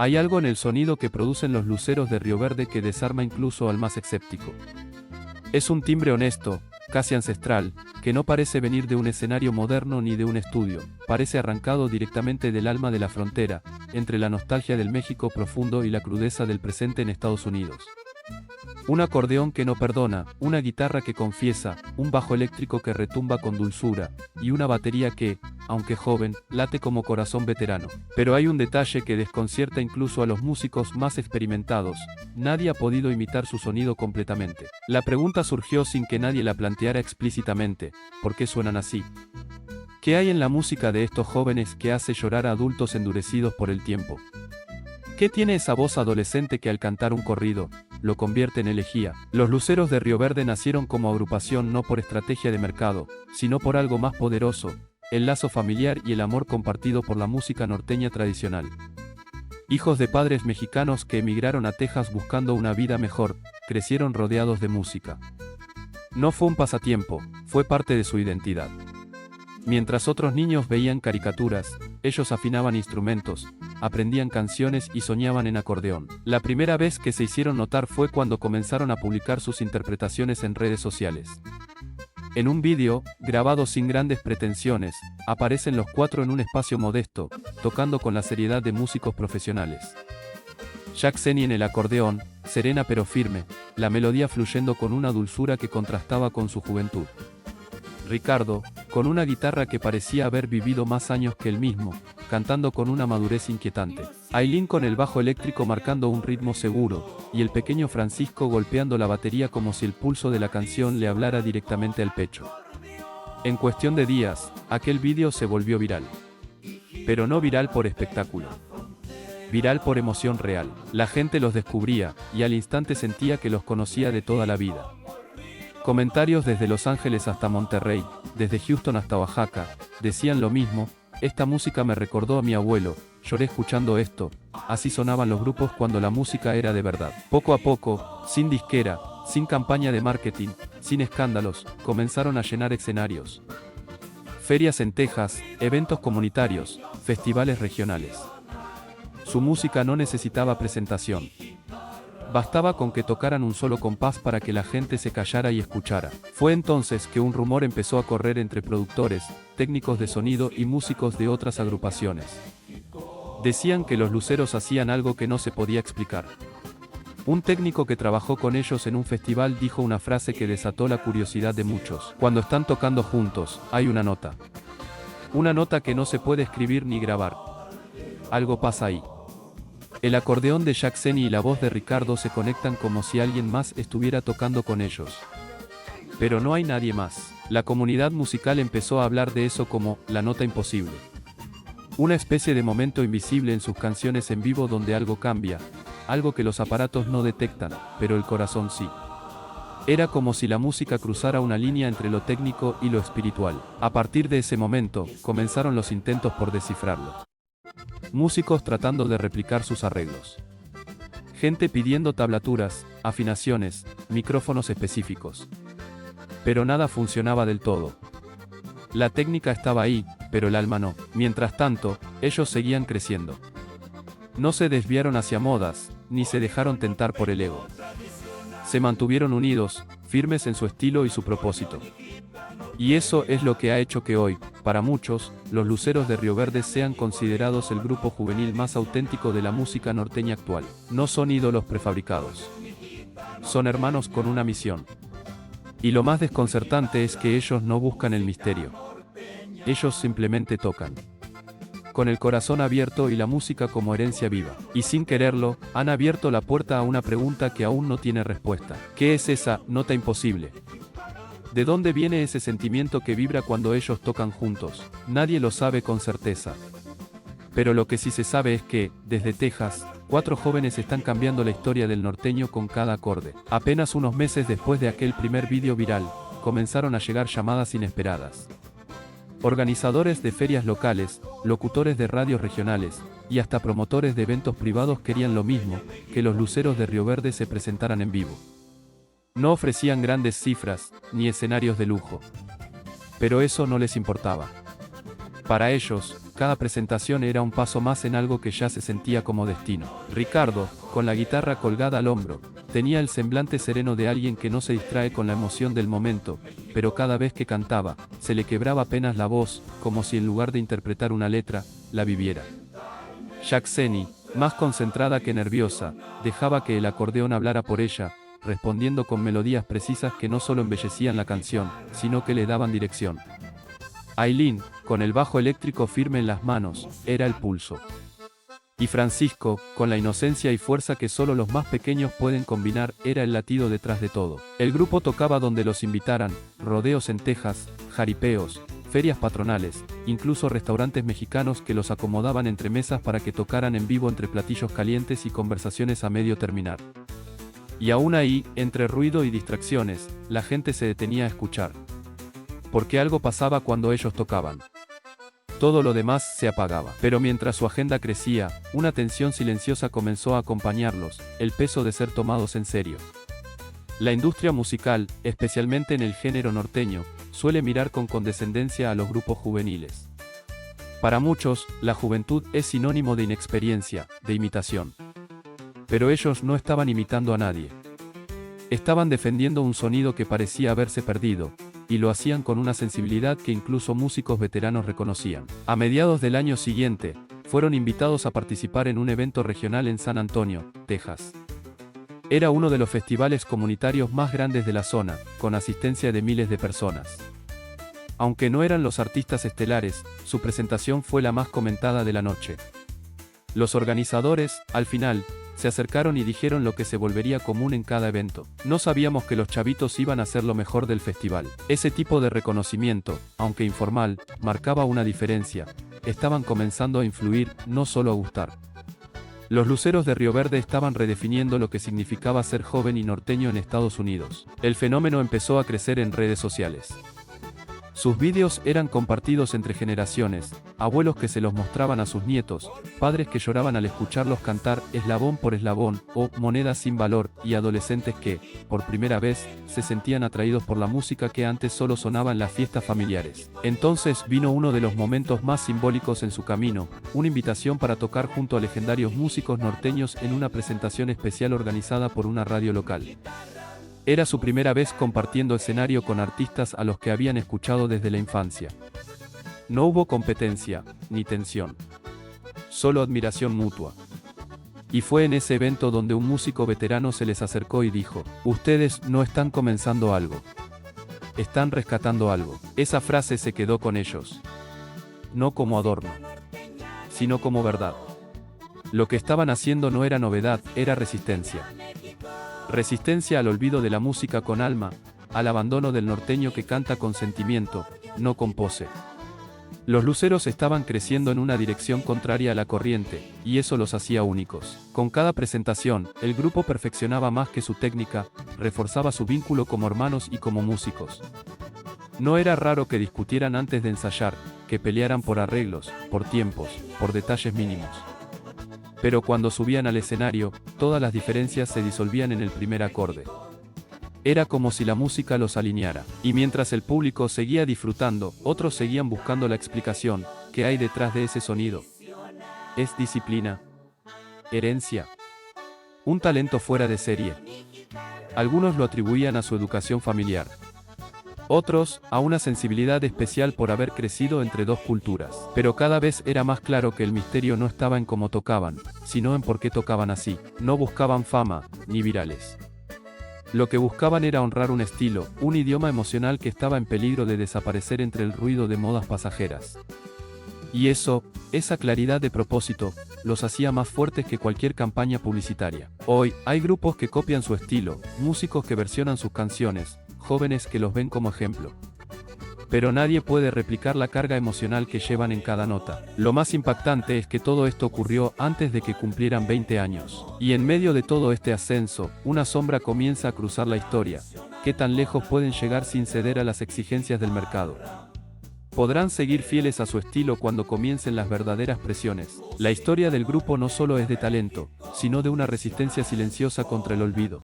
Hay algo en el sonido que producen los luceros de Río Verde que desarma incluso al más escéptico. Es un timbre honesto, casi ancestral, que no parece venir de un escenario moderno ni de un estudio, parece arrancado directamente del alma de la frontera, entre la nostalgia del México profundo y la crudeza del presente en Estados Unidos. Un acordeón que no perdona, una guitarra que confiesa, un bajo eléctrico que retumba con dulzura, y una batería que, aunque joven, late como corazón veterano. Pero hay un detalle que desconcierta incluso a los músicos más experimentados: nadie ha podido imitar su sonido completamente. La pregunta surgió sin que nadie la planteara explícitamente: ¿por qué suenan así? ¿Qué hay en la música de estos jóvenes que hace llorar a adultos endurecidos por el tiempo? ¿Qué tiene esa voz adolescente que al cantar un corrido, lo convierte en elegía? Los Luceros de Río Verde nacieron como agrupación no por estrategia de mercado, sino por algo más poderoso: el lazo familiar y el amor compartido por la música norteña tradicional. Hijos de padres mexicanos que emigraron a Texas buscando una vida mejor, crecieron rodeados de música. No fue un pasatiempo, fue parte de su identidad. Mientras otros niños veían caricaturas, ellos afinaban instrumentos, aprendían canciones y soñaban en acordeón. La primera vez que se hicieron notar fue cuando comenzaron a publicar sus interpretaciones en redes sociales. En un vídeo, grabado sin grandes pretensiones, aparecen los cuatro en un espacio modesto, tocando con la seriedad de músicos profesionales. Jack Seny en el acordeón, serena pero firme, la melodía fluyendo con una dulzura que contrastaba con su juventud. Ricardo, con una guitarra que parecía haber vivido más años que él mismo, cantando con una madurez inquietante. Ailín con el bajo eléctrico marcando un ritmo seguro, y el pequeño Francisco golpeando la batería como si el pulso de la canción le hablara directamente al pecho. En cuestión de días, aquel vídeo se volvió viral. Pero no viral por espectáculo. Viral por emoción real. La gente los descubría, y al instante sentía que los conocía de toda la vida. Comentarios desde Los Ángeles hasta Monterrey, desde Houston hasta Oaxaca, decían lo mismo: esta música me recordó a mi abuelo, lloré escuchando esto. Así sonaban los grupos cuando la música era de verdad. Poco a poco, sin disquera, sin campaña de marketing, sin escándalos, comenzaron a llenar escenarios. Ferias en Texas, eventos comunitarios, festivales regionales. Su música no necesitaba presentación. Bastaba con que tocaran un solo compás para que la gente se callara y escuchara. Fue entonces que un rumor empezó a correr entre productores, técnicos de sonido y músicos de otras agrupaciones. Decían que los Luceros hacían algo que no se podía explicar. Un técnico que trabajó con ellos en un festival dijo una frase que desató la curiosidad de muchos: cuando están tocando juntos, hay una nota. Una nota que no se puede escribir ni grabar. Algo pasa ahí. El acordeón de Jack Seny y la voz de Ricardo se conectan como si alguien más estuviera tocando con ellos. Pero no hay nadie más. La comunidad musical empezó a hablar de eso como la nota imposible. Una especie de momento invisible en sus canciones en vivo donde algo cambia, algo que los aparatos no detectan, pero el corazón sí. Era como si la música cruzara una línea entre lo técnico y lo espiritual. A partir de ese momento, comenzaron los intentos por descifrarlo. Músicos tratando de replicar sus arreglos. Gente pidiendo tablaturas, afinaciones, micrófonos específicos. Pero nada funcionaba del todo. La técnica estaba ahí, pero el alma no. Mientras tanto, ellos seguían creciendo. No se desviaron hacia modas, ni se dejaron tentar por el ego. Se mantuvieron unidos, firmes en su estilo y su propósito. Y eso es lo que ha hecho que hoy, para muchos, los Luceros de Río Verde sean considerados el grupo juvenil más auténtico de la música norteña actual. No son ídolos prefabricados. Son hermanos con una misión. Y lo más desconcertante es que ellos no buscan el misterio. Ellos simplemente tocan. Con el corazón abierto y la música como herencia viva. Y sin quererlo, han abierto la puerta a una pregunta que aún no tiene respuesta. ¿Qué es esa nota imposible? ¿De dónde viene ese sentimiento que vibra cuando ellos tocan juntos? Nadie lo sabe con certeza. Pero lo que sí se sabe es que, desde Texas, 4 jóvenes están cambiando la historia del norteño con cada acorde. Apenas unos meses después de aquel primer vídeo viral, comenzaron a llegar llamadas inesperadas. Organizadores de ferias locales, locutores de radios regionales, y hasta promotores de eventos privados querían lo mismo: que los Luceros de Río Verde se presentaran en vivo. No ofrecían grandes cifras, ni escenarios de lujo. Pero eso no les importaba. Para ellos, Cada presentación era un paso más en algo que ya se sentía como destino. Ricardo, con la guitarra colgada al hombro, tenía el semblante sereno de alguien que no se distrae con la emoción del momento, pero cada vez que cantaba, se le quebraba apenas la voz, como si en lugar de interpretar una letra, la viviera. Jackseni, más concentrada que nerviosa, dejaba que el acordeón hablara por ella, respondiendo con melodías precisas que no solo embellecían la canción, sino que le daban dirección. Aileen, con el bajo eléctrico firme en las manos, era el pulso. Y Francisco, con la inocencia y fuerza que solo los más pequeños pueden combinar, era el latido detrás de todo. El grupo tocaba donde los invitaran, rodeos en Texas, jaripeos, ferias patronales, incluso restaurantes mexicanos que los acomodaban entre mesas para que tocaran en vivo entre platillos calientes y conversaciones a medio terminar. Y aún ahí, entre ruido y distracciones, la gente se detenía a escuchar. Porque algo pasaba cuando ellos tocaban. Todo lo demás se apagaba. Pero mientras su agenda crecía, una tensión silenciosa comenzó a acompañarlos, el peso de ser tomados en serio. La industria musical, especialmente en el género norteño, suele mirar con condescendencia a los grupos juveniles. Para muchos, la juventud es sinónimo de inexperiencia, de imitación. Pero ellos no estaban imitando a nadie. Estaban defendiendo un sonido que parecía haberse perdido, y lo hacían con una sensibilidad que incluso músicos veteranos reconocían. A mediados del año siguiente, fueron invitados a participar en un evento regional en San Antonio, Texas. Era uno de los festivales comunitarios más grandes de la zona, con asistencia de miles de personas. Aunque no eran los artistas estelares, su presentación fue la más comentada de la noche. Los organizadores, al final, se acercaron y dijeron lo que se volvería común en cada evento. No sabíamos que los chavitos iban a ser lo mejor del festival. Ese tipo de reconocimiento, aunque informal, marcaba una diferencia. Estaban comenzando a influir, no solo a gustar. Los luceros de Río Verde estaban redefiniendo lo que significaba ser joven y norteño en Estados Unidos. El fenómeno empezó a crecer en redes sociales. Sus vídeos eran compartidos entre generaciones, abuelos que se los mostraban a sus nietos, padres que lloraban al escucharlos cantar eslabón por eslabón o monedas sin valor, y adolescentes que, por primera vez, se sentían atraídos por la música que antes solo sonaba en las fiestas familiares. Entonces vino uno de los momentos más simbólicos en su camino, una invitación para tocar junto a legendarios músicos norteños en una presentación especial organizada por una radio local. Era su primera vez compartiendo escenario con artistas a los que habían escuchado desde la infancia. No hubo competencia, ni tensión. Solo admiración mutua. Y fue en ese evento donde un músico veterano se les acercó y dijo: "Ustedes no están comenzando algo. Están rescatando algo". Esa frase se quedó con ellos. No como adorno, sino como verdad. Lo que estaban haciendo no era novedad, era resistencia. Resistencia al olvido de la música con alma, al abandono del norteño que canta con sentimiento, no con pose. Los luceros estaban creciendo en una dirección contraria a la corriente, y eso los hacía únicos. Con cada presentación, el grupo perfeccionaba más que su técnica, reforzaba su vínculo como hermanos y como músicos. No era raro que discutieran antes de ensayar, que pelearan por arreglos, por tiempos, por detalles mínimos. Pero cuando subían al escenario, todas las diferencias se disolvían en el primer acorde. Era como si la música los alineara. Y mientras el público seguía disfrutando, otros seguían buscando la explicación. ¿Qué hay detrás de ese sonido? ¿Es disciplina? ¿Herencia? ¿Un talento fuera de serie? Algunos lo atribuían a su educación familiar. Otros, a una sensibilidad especial por haber crecido entre dos culturas. Pero cada vez era más claro que el misterio no estaba en cómo tocaban, sino en por qué tocaban así. No buscaban fama, ni virales. Lo que buscaban era honrar un estilo, un idioma emocional que estaba en peligro de desaparecer entre el ruido de modas pasajeras. Y eso, esa claridad de propósito, los hacía más fuertes que cualquier campaña publicitaria. Hoy, hay grupos que copian su estilo, músicos que versionan sus canciones, jóvenes que los ven como ejemplo. Pero nadie puede replicar la carga emocional que llevan en cada nota. Lo más impactante es que todo esto ocurrió antes de que cumplieran 20 años. Y en medio de todo este ascenso, una sombra comienza a cruzar la historia. ¿Qué tan lejos pueden llegar sin ceder a las exigencias del mercado? ¿Podrán seguir fieles a su estilo cuando comiencen las verdaderas presiones? La historia del grupo no solo es de talento, sino de una resistencia silenciosa contra el olvido.